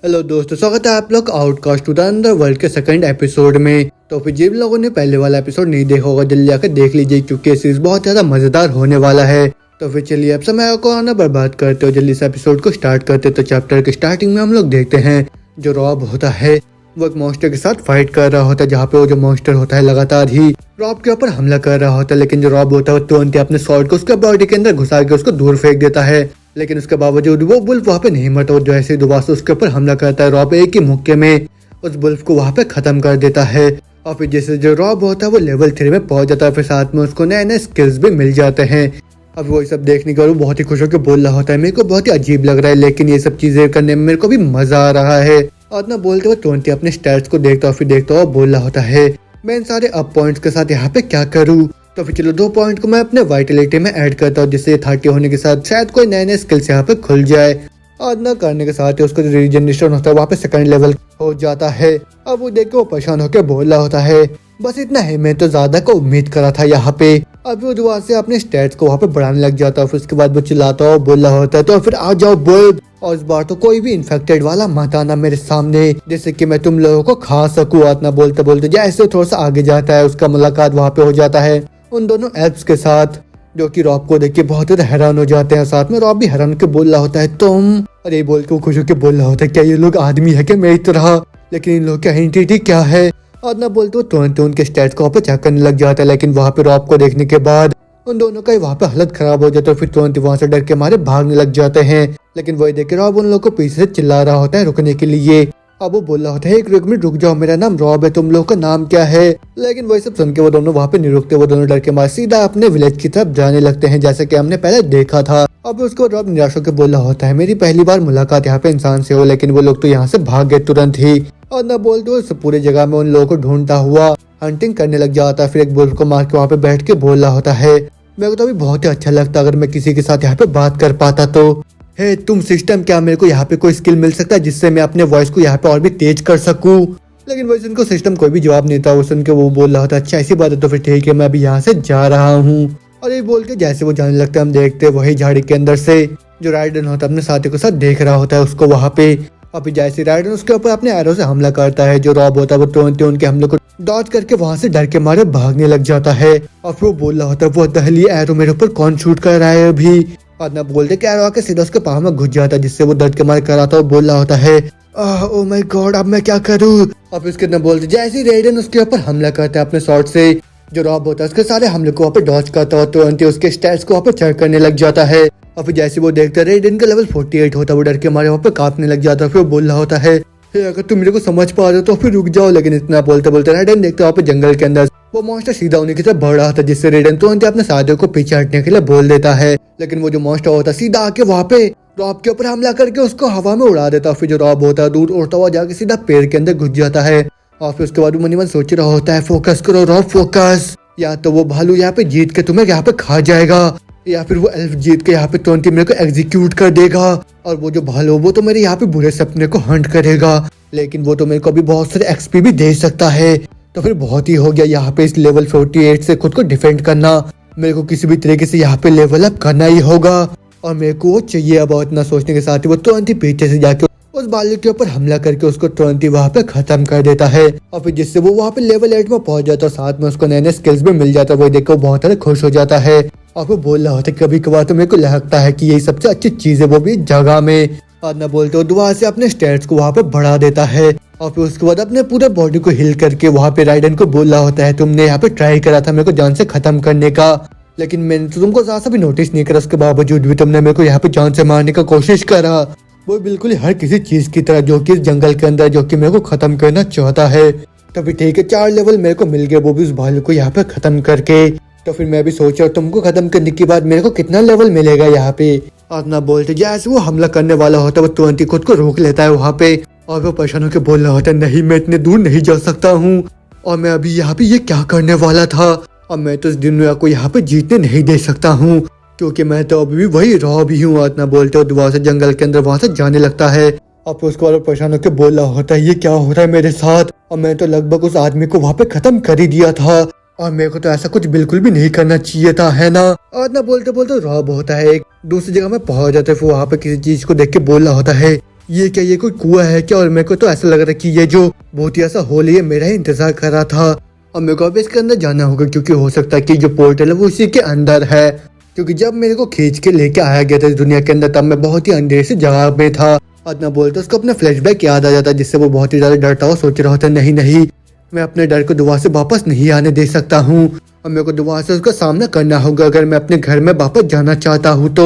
Hello दोस्तों, स्वागत है आप लोग आउटकास्ट टू द अंदर वर्ल्ड के सेकंड एपिसोड में। तो फिर जिन लोगों ने पहले वाला एपिसोड नहीं देखा होगा जल्दी जाकर देख लीजिए, क्योंकि ये सीरीज बहुत ज्यादा मजेदार होने वाला है। तो फिर चलिए अब समय को आना बर्बाद करते हो, जल्दी से एपिसोड को स्टार्ट करते। तो चैप्टर के स्टार्टिंग में हम लोग देखते हैं जो रॉब होता है वो एक मॉन्स्टर के साथ फाइट कर रहा होता है, जहाँ पे वो जो मॉन्स्टर होता है लगातार ही रॉब के ऊपर हमला कर रहा होता है। लेकिन जो रॉब होता है वो तुरंत ही अपने स्वॉर्ड को उसके बॉडी के अंदर घुसा के उसको दूर फेंक देता है। लेकिन उसके बावजूद वो बुल्फ वहाँ पे नहीं मरता। वो जो ऐसे दोबारा से उसके ऊपर हमला करता है, रॉब एक ही मुक्के में उस बुल्फ को वहाँ पे खत्म कर देता है। और फिर जैसे जो रॉब होता है वो लेवल 3 में पहुंच जाता है, फिर साथ में उसको नए नए स्किल्स भी मिल जाते हैं। अब वो सब देखने के बाद बहुत ही खुश होकर बोल रहा होता है, मेरे को बहुत ही अजीब लग रहा है लेकिन ये सब चीजें करने में मेरे को भी मजा आ रहा है। और ना बोलते हुए तुरंत ही अपने स्टैट्स को देखता हुआ फिर देखता हुआ बोल रहा होता है, मैं इन सारे अप पॉइंट्स के साथ यहाँ पे क्या करूँ। तो फिर चलो 2 पॉइंट को मैं अपने वाइटलिटी में ऐड करता हूँ, जिससे 30 होने के साथ शायद कोई नए नए स्किल्स यहाँ पे खुल जाए। और ना करने के साथ ही उसका जो रीजनरेशन होता है वहाँ पे सेकंड लेवल हो जाता है। अब वो देख के वो परेशान होकर बोल रहा होता है, बस इतना है, मैं तो ज्यादा का उम्मीद करा था यहाँ पे। अब वो दोबारा से अपने स्टैट्स को वहाँ पे बढ़ाने लग जाता है। फिर उसके बाद वो चिल्लाता हुआ बोल रहा होता है, तो फिर आ जाओ बोल, और इस बार तो कोई भी इन्फेक्टेड वाला मत आना मेरे सामने, जिससे कि मैं तुम लोगों को खा सकूँ। इतना बोलते बोलते जैसे थोड़ा सा आगे जाता है उसका मुलाकात वहाँ पे हो जाता है उन दोनों एल्फ्स के साथ, जो कि रॉब को देख के बहुत ज्यादा हैरान हो जाते हैं। साथ में रॉब भी हैरान के बोल रहा होता है तुम, और ये बोल के वो खुश होकर बोल रहा होता है, क्या ये लोग आदमी है क्या मेरी तरह, लेकिन इन लोग की आइडेंटिटी क्या है। और ना बोलते वो तुरंत उनके स्टैट्स को वहाँ पे चेक करने लग जाता है। लेकिन वहाँ पे रॉब को देखने के बाद उन दोनों का वहाँ पे हालत खराब हो जाता है। फिर तुरंत वहाँ से डर के मारे भागने लग जाते हैं। लेकिन वही देख के रॉब उन लोगों को पीछे से चिल्ला रहा होता है रुकने के लिए। अब वो बोल रहा होता है, एक मिनट रुक जाओ, मेरा नाम रॉब है, तुम लोगों का नाम क्या है। लेकिन वही सब सुन के वो दोनों वहाँ पे नहीं रुकते। वो दोनों डर के मारे सीधा अपने विलेज की तरफ जाने लगते हैं, जैसे कि हमने पहले देखा था। अब उसको रॉब निराश होकर बोल रहा होता है, मेरी पहली बार मुलाकात यहाँ पे इंसान से हो, लेकिन वो लोग तो यहाँ से भाग गए तुरंत ही। और न बोलते हुए पूरे जगह में उन लोगों को ढूंढता हुआ हंटिंग करने लग जाता है। फिर एक बुल्फ को मार के वहाँ पे बैठ के बोल रहा होता है, मेरे को तो अभी बहुत ही अच्छा लगता अगर मैं किसी के साथ यहाँ पे बात कर पाता तो। हे तुम सिस्टम, क्या मेरे को यहाँ पे कोई स्किल मिल सकता है जिससे मैं अपने वॉइस को यहाँ पे और भी तेज कर सकूँ। लेकिन वैसे उनको सिस्टम कोई भी जवाब नहीं था। वो सुन के वो बोल रहा था, अच्छा ऐसी बात है तो फिर ठीक है, मैं अभी यहाँ से जा रहा हूँ। और ये बोल के जैसे वो जाने लगता है, हम देखते वही झाड़ी के अंदर से जो राइडन होता है अपने साथी के साथ देख रहा होता है उसको वहाँ पे। और फिर जैसे राइडन उसके ऊपर अपने एरो से हमला करता है, जो रॉब होता है वो तुरंत उनके हमले को डॉज करके वहाँ से डर के मारे भागने लग जाता है। और फिर वो बोल रहा होता है, वो दहली एरो मेरे ऊपर कौन शूट कर रहा है अभी। और ना बोलते कि एरो आके सीधा उसके पाँव में घुस जाता है, जिससे वो दर्द के मारे कर रहा था। वो बोल रहा होता है, ओह माय गॉड, अब मैं क्या करूँ। और फिर उसके ना बोलते जैसे राइडन उसके ऊपर हमला करता है अपने शॉट से, जो रॉब होता है उसके सारे हमले को वहाँ पे डॉज करता है, तुरंत ही उसके स्टैट्स को वहाँ पे चेक करने लग जाता है। और फिर जैसे वो देखता है रेडियन का लेवल 48 होता है, वो डर के मारे वहाँ पे कांपने लग जाता है। फिर वो बोल रहा होता है, अगर तुम मेरे को समझ पा रहे हो तो फिर रुक जाओ। लेकिन इतना बोलते बोलते रेडियन देखते वहाँ पे जंगल के अंदर वो मॉन्स्टर सीधा उन्हीं की तरफ बढ़ रहा था, जिससे रेडियन तुरंत अपने साथियों को पीछे हटने के लिए बोल देता है। लेकिन वो जो मॉन्स्टर होता है सीधा आके वहाँ पे रॉब के ऊपर हमला करके उसको हवा में उड़ा देता है। फिर जो रॉब होता है दूर उड़ता हुआ जाके सीधा पेड़ के अंदर घुस जाता है। और फिर उसके बाद वो मन ही मन सोच रहा होता है, फोकस करो रॉब फोकस, या तो वो भालू यहाँ पे जीत के तुम्हें यहाँ पे खा जाएगा, या फिर वो एल्फ जीत के यहाँ पे तुरंत ही मेरे को एग्जीक्यूट कर देगा। और वो जो भालू वो तो मेरे यहाँ पे बुरे सपने को हंट करेगा, लेकिन वो तो मेरे को अभी बहुत सारे एक्सपी भी दे सकता है। तो फिर बहुत ही हो गया यहाँ पे इस लेवल 48 से खुद को डिफेंड करना। मेरे को किसी भी तरीके से यहाँ पे लेवल अप करना ही होगा, और मेरे को वो चाहिए। अब इतना सोचने के साथ ही वो तुरंत ही पीछे से जाके उस भालू के ऊपर हमला करके उसको तुरंत ही वहाँ पे खत्म कर देता है। और फिर जिससे वो वहाँ पे लेवल 8 में पहुंच जाता है, साथ में उसको नए नए स्किल्स भी मिल जाता है। वही देखकर वो बहुत ज्यादा खुश हो जाता है। और वो बोल रहा होता है, कभी कभार तो मेरे को लगता है कि यही सबसे अच्छी चीज है, वो भी जगह में। और ना बोलते हो दोबारा से अपने स्टैट्स को वहाँ पे बढ़ा देता है। और फिर उसके बाद अपने पूरे बॉडी को हिल करके वहाँ पे राइडन को बोल रहा होता है, तुमने यहाँ पे ट्राई करा था मेरे को जान से खत्म करने का, लेकिन मैंने तो तुमको ज्यादा भी नोटिस नहीं करा, उसके बावजूद भी तुमने मेरे को यहाँ पे जान से मारने का कोशिश करा। वो बिल्कुल ही हर किसी चीज की तरह जो कि इस जंगल के अंदर जो कि मेरे को खत्म करना चाहता है। तो फिर ठीक है, 4 लेवल मेरे को मिल गए, वो भी उस भालू को यहाँ पे खत्म करके। तो फिर मैं भी सोच रहा हूँ तुमको खत्म करने के बाद मेरे को कितना लेवल मिलेगा यहाँ पे। और ना बोलते जैसे वो हमला करने वाला होता है वो तुरंत ही खुद को रोक लेता है वहाँ पे। और वो परेशान होकर बोल रहा होता है, नहीं मैं इतने दूर नहीं जा सकता हूँ, और मैं अभी यहाँ पे ये क्या करने वाला था, और मैं तो इस दुनिया को यहाँ पे जीतने नहीं दे सकता हूँ, क्योंकि मैं तो अभी भी वही रॉब ही हूँ। इतना बोलते हो दोबारा से जंगल के अंदर वहाँ से जाने लगता है। और फिर उसके बाद परेशान होकर बोल रहा होता है, ये क्या हो रहा है मेरे साथ, और मैं तो लगभग उस आदमी को वहाँ पे खत्म कर ही दिया था, और मेरे को तो ऐसा कुछ बिल्कुल भी नहीं करना चाहिए था, है ना। और ना बोलते बोलते रॉब होता है एक दूसरी जगह में पहुंच जाता है। फिर वहाँ पे किसी चीज को देख के बोल रहा होता है, ये क्या, ये कोई कुआं है क्या? और मेरे को तो ऐसा लग रहा है कि ये जो बहुत ही ऐसा होल है, ये मेरा ही इंतजार कर रहा था और मेरे को अब इसके अंदर जाना होगा, क्योंकि हो सकता है कि जो पोर्टल है वो उसी के अंदर है। क्योंकि जब मेरे को खींच के लेके आया गया था इस दुनिया के अंदर, तब मैं बहुत ही अंधेरे से जगह में था। और न बोलते उसको अपना फ्लैशबैक याद आ जाता, जिससे वो बहुत ही ज्यादा डरता हुआ सोच रहा होता नहीं नहीं, मैं अपने डर को दोबारा से वापस नहीं आने दे सकता हूँ और मेरे को दोबारा से उसका सामना करना होगा अगर मैं अपने घर में वापस जाना चाहता हूँ तो।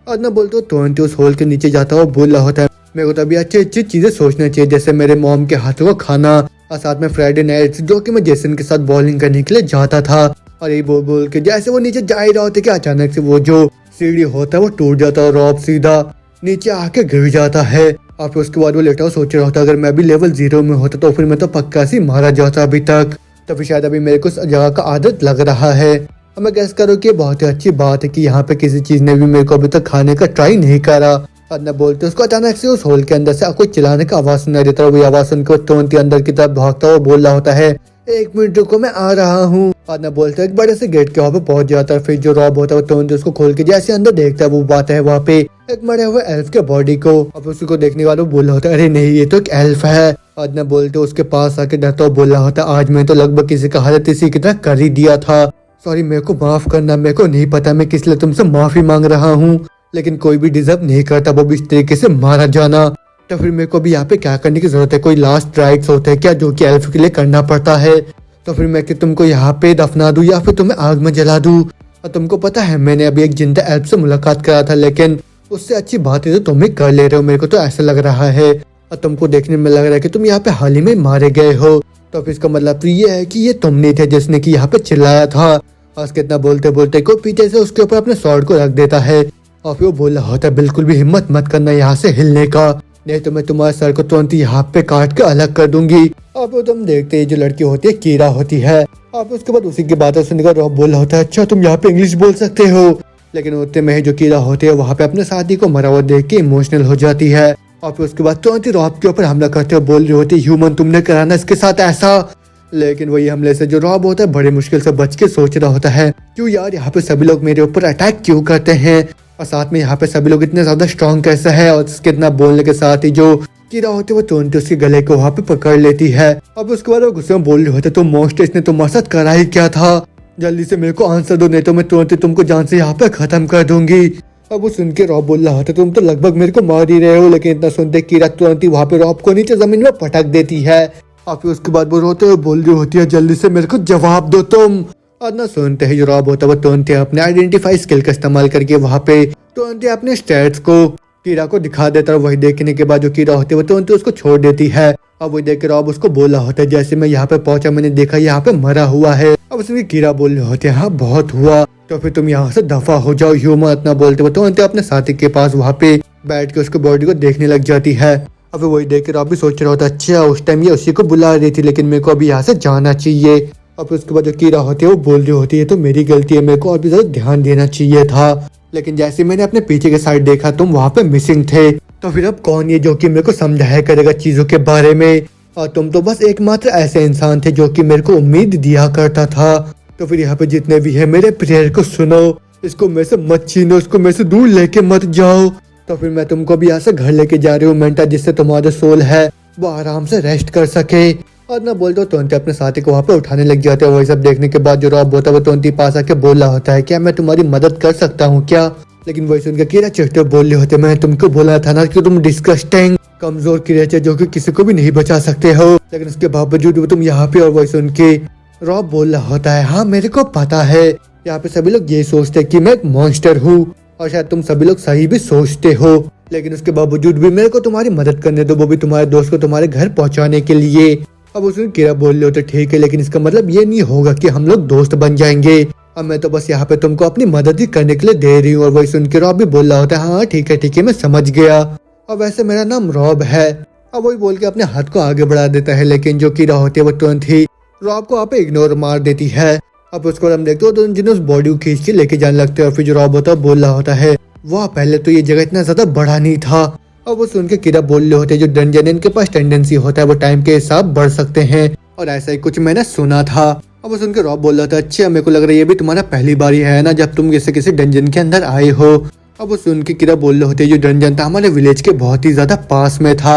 और न बोलते तुरंत उस होल के नीचे जाता हुआ बोल रहा होता है, मेरे को तो अभी अच्छी अच्छी चीजें सोचना चाहिए, जैसे मेरे मॉम के हाथों का खाना और साथ में फ्राइडे नाइट जो कि मैं जेसन के साथ बॉलिंग करने के लिए जाता था। और ये बोल बोल के जैसे वो नीचे जा ही रहा होता है कि अचानक से वो जो सीढ़ी होता है वो टूट जाता है और रॉब सीधा नीचे आके गिर जाता है। और फिर उसके बाद वो लेटा हुआ सोच रहा होता अगर मैं भी लेवल 0 में होता तो फिर मैं तो पक्का से मारा जाता अभी तक। तो फिर शायद अभी मेरे को उस जगह का आदत लग रहा है। और मैं गैस करूँ कि बहुत ही अच्छी बात है कि यहाँ पे किसी चीज ने भी मेरे को अभी तक खाने का ट्राई नहीं करा। और न बोलते उसको अचानक से उस होल के अंदर से कोई चिल्लाने का आवाज सुनाई देता है। वो आवाज सुनकर तुरंत ही अंदर की तरफ भागता हुआ बोल रहा होता है, 1 मिनट रुको मैं आ रहा हूँ। और न बोलते एक बड़े से गेट के वहाँ पे पहुंच जाता है। फिर जो रॉब होता है वो तुरंत उसको खोल के जैसे अंदर देखता है वो बात है वहाँ पे एक मरे हुए एल्फ के बॉडी को। अब उसी को देखने वालों बोल रहा होता है, अरे नहीं ये तो एक एल्फ है। और न बोलते उसके पास आके डरता हुआ बोल रहा होता है, आज मैं तो लगभग किसी का हालत इसी की तरह कर ही दिया था, सॉरी मेरे को माफ करना, मेरे को नहीं पता मैं किस लिए तुमसे माफी मांग रहा हूँ, लेकिन कोई भी डिजर्व नहीं करता वो भी इस तरीके से मारा जाना। तो फिर मेरे को भी यहाँ पे क्या करने की जरूरत है? कोई लास्ट राइट्स होते हैं क्या जो कि एल्फ के लिए करना पड़ता है? तो फिर मैं कि तुमको यहाँ पे दफना दूं या फिर तुम्हें आग में जला दूं? और तुमको पता है मैंने अभी एक जिंदा एल्फ से मुलाकात करा था, लेकिन उससे अच्छी बात है तो तुम ही कर ले रहे हो, मेरे को तो ऐसा लग रहा है। और तुमको देखने में लग रहा है कि तुम यहाँ पे हाल ही में मारे गए हो। तो फिर इसका मतलब तो ये है कि ये तुम नहीं थे जिसने कि यहाँ पे चिल्लाया था। और कितना बोलते बोलते कोई पीछे से उसके ऊपर अपने स्वॉर्ड को रख देता है और फिर वो बोल रहा होता है, बिल्कुल भी हिम्मत मत करना यहाँ से हिलने का, नहीं तो मैं तुम्हारे सर को तुरंत यहाँ पे काट के अलग कर दूंगी। अब तुम देखते हैं जो लड़की होती है कीरा होती है। अब उसके बाद उसी की बातें सुनकर रॉब बोल रहा होता है, अच्छा तुम यहाँ पे इंग्लिश बोल सकते हो। लेकिन उतने में ही जो कीरा होती है वहाँ पे अपने साथी को मरा हुआ देख के इमोशनल हो जाती है। और फिर उसके बाद तुरंत ही रॉब के ऊपर हमला करते हुए बोल रही होती है, ह्यूमन तुमने कराना इसके साथ ऐसा। लेकिन वही हमले से जो रॉब होता है बड़े मुश्किल से बच के सोच रहा होता है, क्यों यार यहाँ पे सभी लोग मेरे ऊपर अटैक क्यों करते हैं, और साथ में यहाँ पे सभी लोग इतने ज्यादा स्ट्रॉन्ग कैसे हैं। और इसके इतना बोलने के साथ ही जो कीड़ा होती है वो तुरंत उसके गले को वहाँ पे पकड़ लेती है। अब उसके बाद वो गुस्से में बोल रहे होते, तुम मोस्ट इसने तुम्हारे साथ करा ही क्या था, जल्दी से मेरे को आंसर दो नहीं तो मैं तुरंत तुमको जान से यहाँ पे खत्म कर दूंगी। अब वो सुन के रॉब बोल रहा होता, तुम तो लगभग मेरे को मार ही रहे हो। लेकिन इतना सुनते कीड़ा तुरंत ही वहाँ पे रॉब को नीचे जमीन में पटक देती है। और फिर उसके बाद वो रोते हुए बोल रही होती है, जल्दी से मेरे को जवाब दो तुम। और ना सुनते ही जो रॉब होता है वो तुरंत अपने आइडेंटिफाई स्किल का इस्तेमाल करके वहाँ पे तुरंत अपने स्टैट्स को कीड़ा को दिखा देता है। वही देखने के बाद जो कीड़ा होती है वो तुरंत उसको छोड़ देती है। और वही देख के रॉब उसको बोला होता है, जैसे मैं यहाँ पे पहुंचा मैंने देखा यहाँ पे मरा हुआ है। अब उसमें कीड़ा बोल रहे होते हैं, हाँ बहुत हुआ, तो फिर तुम यहाँ से दफा हो जाओ ह्यूमन। इतना बोलते हुए तुरंत अपने साथी के पास वहाँ पे बैठ के उसको बॉडी को देखने लग जाती है। अब वही देख के रॉब भी सोच रहा होता है, अच्छा उस टाइम ये उसी को बुला रही थी लेकिन मेरे को अभी यहाँ से जाना चाहिए। अब उसके बाद जो कीड़ा होती है वो बोल रही होती है, तो मेरी गलती है, मेरे को और भी ज्यादा ध्यान देना चाहिए था, लेकिन जैसे मैंने अपने पीछे के साइड देखा तुम वहाँ पे मिसिंग थे, तो फिर अब कौन ये जो कि मेरे को समझाया करेगा चीजों के बारे में, और तुम तो बस एकमात्र ऐसे इंसान थे जो कि मेरे को उम्मीद दिया करता था। तो फिर यहाँ पे जितने भी है मेरे प्रेयर को सुनो, इसको मेरे से मत छीनो, इसको मेरे से दूर लेके मत जाओ। तो फिर मैं तुमको भी यहाँ से घर लेके जा रही हूँ मेंटा, जिससे तुम्हारा सोल है वो आराम से रेस्ट कर सके। और ना बोल दो तुरंत अपने साथी को वहाँ पे उठाने लग जाते हैं। वही सब देखने के बाद जो रॉब होता है वो तुरंत ही पास आके बोल रहा होता है, क्या मैं तुम्हारी मदद कर सकता हूँ क्या? लेकिन वही सुनकर कीड़ा चिढ़ते बोल रहे होते, मैं तुमको बोला था ना कि तुम डिस्गस्टिंग कमजोर क्रिएचर जो कि किसी को भी नहीं बचा सकते हो, लेकिन उसके बावजूद भी तुम यहाँ पे। और वही सुन के रॉब बोल रहा होता है, हाँ मेरे को पता है यहाँ पे सभी लोग ये सोचते हैं कि मैं एक मॉन्स्टर हूँ, और शायद तुम सभी लोग सही भी सोचते हो, लेकिन उसके बावजूद भी मेरे को तुम्हारी मदद करने दो, वो भी तुम्हारे दोस्त को तुम्हारे घर पहुंचाने के लिए। अब उसने कीड़ा बोल रहे होते, ठीक है लेकिन इसका मतलब ये नहीं होगा कि हम लोग दोस्त बन जाएंगे, अब मैं तो बस यहाँ पे तुमको अपनी मदद ही करने के लिए दे रही हूँ। और वही सुन के रॉब भी बोल रहा होता है, हाँ ठीक है मैं समझ गया, और वैसे मेरा नाम रॉब है। अब वही बोल के अपने हाथ को आगे बढ़ा देता है, लेकिन जो कीड़ा होती है वो तुरंत ही रॉब को वहाँ पे इग्नोर मार देती है। अब उसको हम देखते हो तो जिन्हें उस बॉडी को खींच के लेके जाने लगते हैं। और फिर जो रॉब होता है बोल रहा होता है, वाह पहले तो ये जगह इतना ज्यादा बड़ा नहीं था। अब वो सुन के कीड़ा बोल रहे होते हैं, जो डंजन इनके पास टेंडेंसी होता है वो टाइम के हिसाब बढ़ सकते हैं, और ऐसा ही कुछ मैंने सुना था। अब वो सुन के रॉब बोल रहा था, अच्छा मेरे को लग रहा है ये भी तुम्हारा पहली बार है ना जब तुम किसी डंजन के अंदर आए हो। अब वो सुन के कीरा बोल रहे होते जो डंजन था हमारे विलेज के बहुत ही ज्यादा पास में था।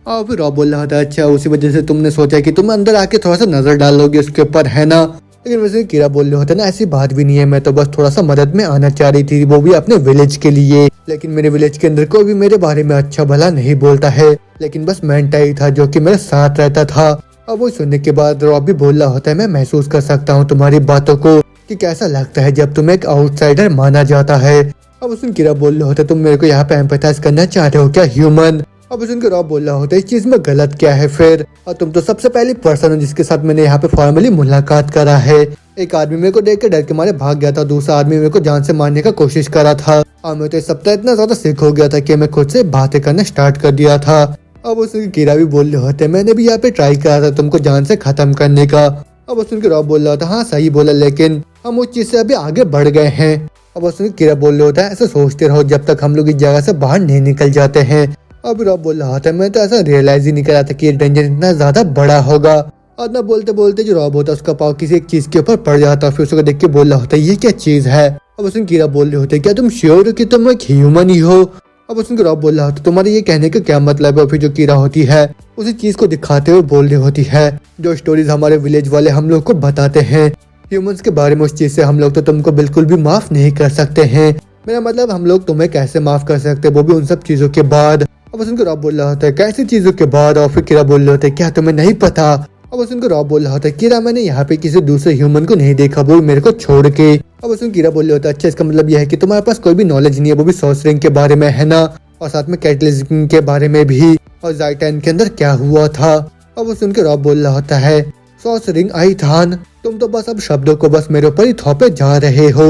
और फिर रॉब बोल रहा था अच्छा उसी वजह से तुमने सोचा कि तुम अंदर आके थोड़ा सा नजर डालोगे उसके ऊपर है ना। लेकिन वैसे कीरा बोल रहे होते ना ऐसी बात भी नहीं है, मैं तो बस थोड़ा सा मदद में आना चाह रही थी, वो भी अपने विलेज के लिए। लेकिन मेरे विलेज के अंदर कोई भी मेरे बारे में अच्छा भला नहीं बोलता है, लेकिन बस मैंटा ही था जो कि मेरे साथ रहता था। अब वो सुनने के बाद रॉब भी बोल रहा होता है मैं महसूस कर सकता हूँ तुम्हारी बातों को कि कैसा लगता है जब तुम एक आउटसाइडर माना जाता है। अब उसने कीरा बोल रहे होते तुम मेरे को यहाँ पे एम्पैथाइज करना चाह रहे हो क्या ह्यूमन। अब उसने रॉब बोल रहा होता है इस चीज में गलत क्या है फिर, और तुम तो सबसे पहली पर्सन हो जिसके साथ मैंने यहाँ पे फॉर्मली मुलाकात करा है। एक आदमी मेरे को देख के डर के मारे भाग गया था, दूसरा आदमी मेरे को जान से मारने का कोशिश करा था, और मैं तो इस सप्ताह इतना ज्यादा सिक हो गया था कि मैं खुद से बातें करना स्टार्ट कर दिया था। अब उसके कीरा भी बोल रहे होते मैंने भी यहाँ पे ट्राई करा था तुमको जान से खत्म करने का। अब उसके रॉब बोल रहा था हाँ सही बोला, लेकिन हम उस चीज से अभी आगे बढ़ गए हैं। अब उसने कीरा बोल रहा होता है ऐसा सोचते रहो जब तक हम लोग इस जगह से बाहर नहीं निकल जाते हैं। अब रॉब बोल रहा था मैं तो ऐसा रियलाइज ही नहीं करा था कि ये डंजन इतना ज्यादा बड़ा होगा। और ना बोलते बोलते जो रॉब होता है उसका पाँव किसी एक चीज के ऊपर पड़ जाता है, फिर उसको देख के बोल रहा होता है ये क्या चीज है। अब उसने कीरा बोल रहे होते क्या तुम श्योर हो कि तुम एक ह्यूमन ही हो। अब उसने रॉब बोल रहा होता तुम्हारे ये कहने का क्या मतलब है। फिर जो कीरा होती है उसी चीज को दिखाते हुए बोल रही होती है जो स्टोरीज हमारे विलेज वाले हम लोग को बताते हैं ह्यूमंस के बारे में, उस चीज से हम लोग तो तुमको बिल्कुल भी माफ नहीं कर सकते हैं। मेरा मतलब हम लोग तुम्हें कैसे माफ कर सकते, वो भी उन सब चीजों के बाद। अब उसको रॉब बोल रहा होता है कैसी चीजों के बाद। और फिर कीरा बोल रहे होते क्या तुम्हें नहीं पता। अब उसको रॉब बोल रहा होता है कीरा मैंने यहाँ पे किसी दूसरे ह्यूमन को नहीं देखा, वो मेरे को छोड़ के। अब उसको कीरा बोल रहा होता है अच्छा इसका मतलब यह है कि तुम्हारे पास कोई भी नॉलेज नहीं है, वो भी सॉर्सरिंग के बारे में है ना, और साथ में कैटलिज्म के बारे में भी, और ज़ाइटैन के अंदर क्या हुआ था। अब वो सुन के रॉब बोल रहा होता है सॉर्सरिंग आई थान तुम तो बस अब शब्दों को बस मेरे ऊपर ही थोपे जा रहे हो।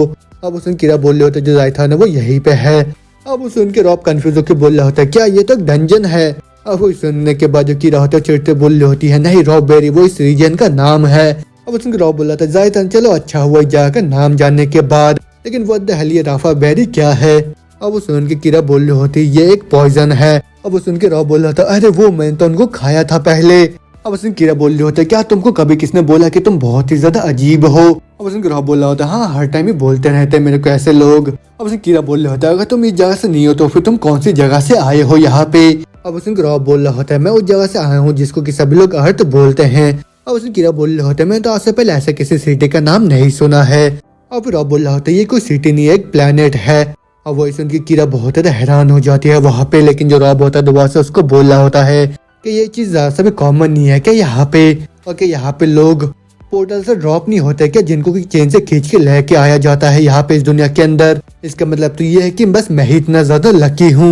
अब उसने कीरा बोल रहे होते जो जाइथान है वो यहीं पे है। अब सुन के रॉब कंफ्यूज होकर बोल रहा होता है क्या ये तो एक डंजन है। अब वो सुनने के बाद जो कीरा होता है चिढ़ते बोल रही होती है नहीं रॉब बेरी वो इस रीजन का नाम है। अब उसके रॉब बोल रहा था जाइथान चलो अच्छा हुआ इस जगह का नाम जानने के बाद, लेकिन व्हाट द हेल ये राफा बेरी क्या है। अब वो सुन के कीरा बोल रही होती ये एक पॉइजन है। अब वो सुन के रॉब बोल रहा था अरे वो मैंने तो उनको खाया था पहले। अब उसने कीरा बोल रहे होते क्या तुमको कभी किसने बोला कि तुम बहुत ही ज्यादा अजीब हो। अब उसने रॉब बोल रहा होता हाँ हर टाइम ही बोलते रहते हैं मेरे को ऐसे लोग। अब उसने कीरा बोल रहा होता है अगर तुम इस जगह से नहीं हो तो फिर तुम कौन सी जगह से आए हो यहाँ पे। अब उसने रॉब बोल रहा होता है मैं उस जगह से आया हूँ जिसको कि सभी लोग अर्थ बोलते हैं। अब उसने कीरा बोल रहा होता है मैं तो आज से पहले ऐसे किसी सिटी का नाम नहीं सुना है। अब रॉब बोल रहा होता है ये कोई सिटी नहीं है एक प्लेनेट है। अब वही सुन के कीरा बहुत ज्यादा हैरान हो जाती है वहाँ पे, लेकिन जो रॉब होता है दोबारा से उसको बोल रहा होता है कि ये चीज ज्यादा से भी कॉमन नहीं है क्या यहाँ पे, और कि यहाँ पे लोग पोर्टल से ड्रॉप नहीं होते क्या जिनको की चेन से खींच के लेके आया जाता है यहाँ पे इस दुनिया के अंदर। इसका मतलब तो ये है कि बस मैं ही इतना ज्यादा लकी हूँ।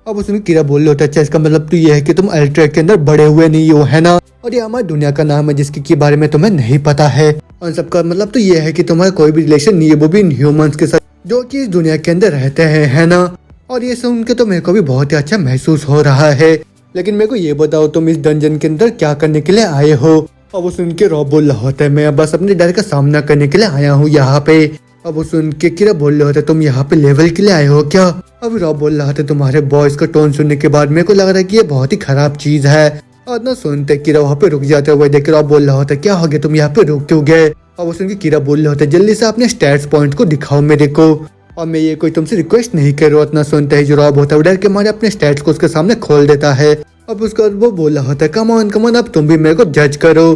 अब उसने कीरा बोल रहा होता है अच्छा इसका मतलब तो ये है कि तुम अल्ट्रेट के अंदर बड़े हुए नहीं हो है ना, और ये हमारी दुनिया का नाम है जिसके के बारे में तुम्हें नहीं पता है। और सबका मतलब तो ये है कि तुम्हारा कोई भी रिलेशन नहीं है वो भी इन ह्यूमंस के साथ जो कि इस दुनिया के अंदर रहते हैं है ना। और ये सुन के तो मेरे को भी बहुत ही अच्छा महसूस हो रहा है, लेकिन मेरे को ये बताओ तुम इस डंजन के अंदर क्या करने के लिए आए हो। अब वो सुन के रॉब बोल रहा होता है मैं बस अपने डर का सामना करने के लिए आया हूँ यहाँ पे। अब वो सुन के कीरा बोल रहा होता है तुम यहाँ पे लेवल के लिए आए हो क्या। अब रॉब बोल रहा था तुम्हारे बॉयज का टोन सुनने के बाद मेरे को लग रहा है कि ये बहुत ही खराब चीज है। और ना सुनते कीरा वहाँ पे रुक जाते हुए देख रॉब बोल रहा होता है क्या हो गया तुम यहाँ पे रुक क्यों गए। अब वो सुन के कीरा बोल रहा होता है जल्दी से अपने स्टैट्स पॉइंट को दिखाओ मेरे को, और मैं ये कोई तुमसे रिक्वेस्ट नहीं कर रहा। इतना सुनते ही जो रॉब होता है डर के मारे अपने स्टैट्स को उसके सामने खोल देता है। अब उसके बाद वो बोला होता है कम ऑन अब तुम भी मेरे को जज करो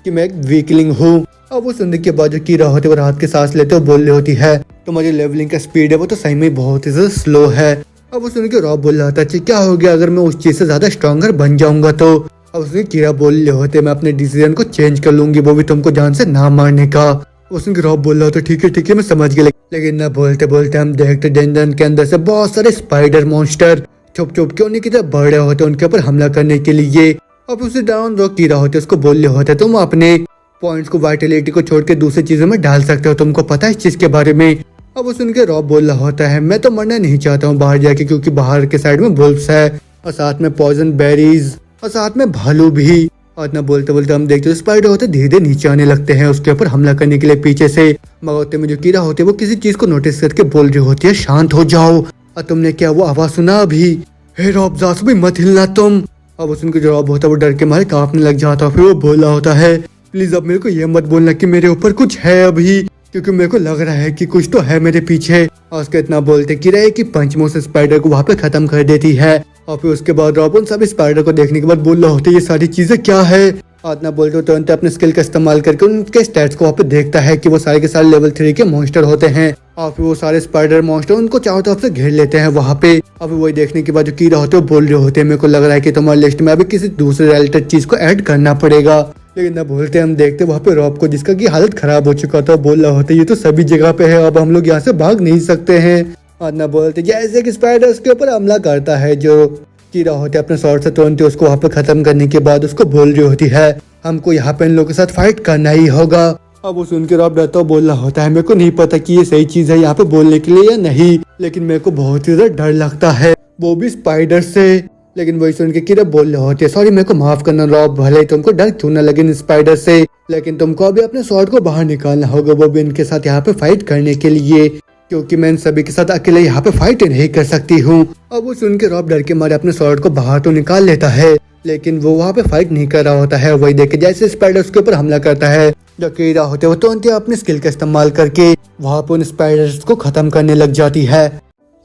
कि मैं एक वीकलिंग हूँ। अब वो सुनने के बाद जो कीरा होते वो रात के सांस लेते हुए बोल रही होती है तुम्हारी लेवलिंग का स्पीड है वो तो सही में बहुत ही ज्यादा स्लो है। अब वो सुन के रॉब बोल रहा था क्या हो गया अगर मैं उस चीज से ज्यादा स्ट्रॉन्गर बन जाऊंगा तो। अब उसने कीरा बोल रहे होते मैं अपने डिसीजन को चेंज कर लूंगी वो भी तुमको जान से ना मारने का। उसने रॉब बोल रहा था ठीक है मैं समझ गया, लेकिन न बोलते बोलते हम देखते डंजन के अंदर से बहुत सारे स्पाइडर मॉन्स्टर छुप छुप के उन्हीं की तरफ बढ़ रहे होते उनके ऊपर हमला करने के लिए। अब उसे डाउन रॉक कीरा होते उसको बोल रहे होते तुम अपने पॉइंट्स को वाइटलिटी को छोड़ के दूसरी चीजों में डाल सकते हो, तुमको पता है इस चीज के बारे में। अब वो सुन के रॉब बोल रहा होता है मैं तो मरना नहीं चाहता हूँ बाहर जाके क्योंकि बाहर के साइड में वुल्फ्स है और साथ में पॉइजन बेरीज और साथ में भालू भी। और इतना बोलते बोलते हम देखते स्पाइडर होते धीरे धीरे नीचे आने लगते हैं उसके ऊपर हमला करने के लिए पीछे से। मगर में जो कीड़ा होते वो किसी चीज को नोटिस करके बोल रही होती है शांत हो जाओ। और तुमने क्या वो आवाज सुना अभी, हे रॉब जास भी मत हिलना तुम। अब उनका जवाब होता है वो डर के मारे कांपने लग जाता है। फिर वो बोला होता है प्लीज अब मेरे को ये मत बोलना कि मेरे ऊपर कुछ है अभी। क्योंकि मेरे को लग रहा है कि कुछ तो है मेरे पीछे। और उसके इतना बोलते कि रहे कि पंचमों से स्पाइडर को वहाँ पे खत्म कर देती है। और फिर उसके बाद रॉब उन सभी स्पाइडर को देखने के बाद बोल रहा होता है ये सारी चीजें क्या है। और इतना बोलते हो तुरंत अपने स्किल का इस्तेमाल करके उनके स्टैट्स को वहाँ पे देखता है कि वो सारे के सारे लेवल 3 के मॉन्स्टर होते हैं। और फिर वो सारे स्पाइडर मॉन्स्टर उनको चारों तरफ से घेर लेते हैं वहाँ पे। और फिर वही देखने के बाद जो कीड़ा होते हैं वो बोल रहे होते हैं मेरे को लग रहा है कि तुम्हारी लिस्ट में अभी किसी दूसरे रिलेटेड चीज को ऐड करना पड़ेगा। लेकिन ना बोलते हम देखते वहाँ पे रॉब को जिसका की हालत खराब हो चुका था, बोल रहा होता है ये तो सभी जगह पे है, अब हम लोग यहाँ से भाग नहीं सकते हैं। और ना बोलते जैसे कि स्पाइडर उसके ऊपर हमला करता है, जो कीड़ा होते अपने शॉर्ट से तुरंत उसको वहाँ पे खत्म करने के बाद उसको बोल रही होती है हमको यहाँ पे इन लोगों के साथ फाइट करना ही होगा। अब वो सुन के रॉब डरता बोल रहा होता है मेरे को नहीं पता कि ये सही चीज है यहाँ पे बोलने के लिए या नहीं, लेकिन मेरे को बहुत ही ज्यादा डर लगता है, वो भी स्पाइडर से। लेकिन वही सुन के कीड़ा बोल रहे होते सॉरी मेरे को माफ करना रॉब, भले ही तुमको डर क्यों ना लगे इन स्पाइडर से, लेकिन तुमको अभी अपने शॉर्ट को बाहर निकालना होगा, वो भी इनके साथ यहाँ पे फाइट करने के लिए, क्योंकि मैं इन सभी के साथ अकेले यहाँ पे फाइट नहीं कर सकती हूँ। अब वो सुन के रॉब डर के मारे अपने शॉर्ट को बाहर तो निकाल लेता है, लेकिन वो वहाँ पे फाइट नहीं कर रहा होता है। वही देख के जैसे स्पाइडर उसके ऊपर हमला करता है, जो कीड़ा होते हैं वो तुरंत अपने स्किल का इस्तेमाल करके वहाँ पे उन स्पाइडर्स को खत्म करने लग जाती है।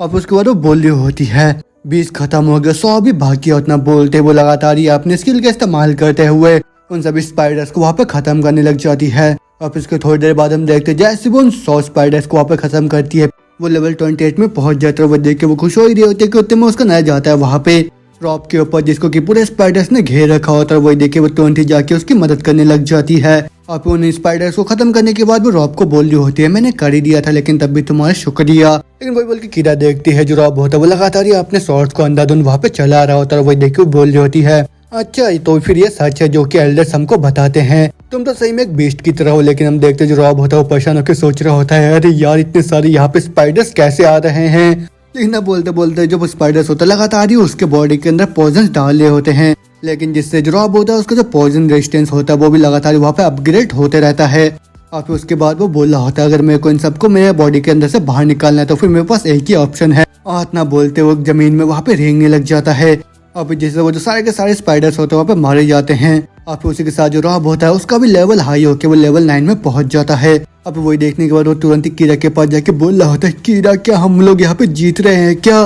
अब उसके बाद वो बोल रही होती है 20 खत्म हो गया, 100 भी बाकी है। उतना बोलते वो लगातार ही अपने स्किल का इस्तेमाल करते हुए उन सभी स्पाइडर्स को वहाँ पे खत्म करने लग जाती है। और फिर उसके थोड़ी देर बाद हम देखते जैसे वो उन 100 स्पाइडर्स को वहाँ पे खत्म करती है, वो लेवल 28 में पहुंच जाता है। वो देख के वो खुश हो ही रही होती है कि उतने में उसका नया जाता है वहाँ पे रॉब के ऊपर, जिसको कि पूरे स्पाइडर्स ने घेर रखा होता है। वही देखे वो तुरंत ही जाके उसकी मदद करने लग जाती है। और फिर उन स्पाइडर्स को खत्म करने के बाद वो रॉब को बोल रही होती है मैंने कर ही दिया था, लेकिन तब भी तुम्हारा शुक्रिया। लेकिन वही बोल के कीड़ा देखती है जो रॉब होता है वो लगातार ही अपने शॉर्ट्स को अंधाधुंध वहाँ पे चला रहा होता है। वही देख के वो बोल रही होती है अच्छा तो फिर ये सच है जो कि एल्डर्स हमको बताते हैं, तुम तो सही में एक बीस्ट की तरह हो। लेकिन हम देखते जो रॉब होता है वो परेशान होकर सोच रहा होता है अरे यार इतने सारे यहाँ पे स्पाइडर्स कैसे आ रहे हैं। लेकिन ना बोलते बोलते जो स्पाइडर्स होता है लगातार ही उसके बॉडी के अंदर पॉइजन डाल रहे होते हैं, लेकिन जिससे जो रॉब होता है उसका जो पॉइजन रेजिस्टेंस होता है वो भी लगातार वहाँ पे अपग्रेड होते रहता है। और फिर उसके बाद वो बोल रहा होता है अगर मेरे को इन सबको मेरे बॉडी के अंदर से बाहर निकालना है तो फिर मेरे पास एक ही ऑप्शन है। और इतना बोलते वो जमीन में वहाँ पे रेंगने लग जाता है। और फिर जैसे वो जो सारे के सारे स्पाइडर्स होते हैं वहाँ पे मारे जाते हैं। और फिर उसी के साथ जो रॉब होता है उसका भी लेवल हाई होकर वो लेवल 9 में पहुंच जाता है। अब वही देखने के बाद वो तुरंत ही कीड़ा के पास जाके बोल रहा होता है कीड़ा क्या हम लोग यहाँ पे जीत रहे हैं क्या।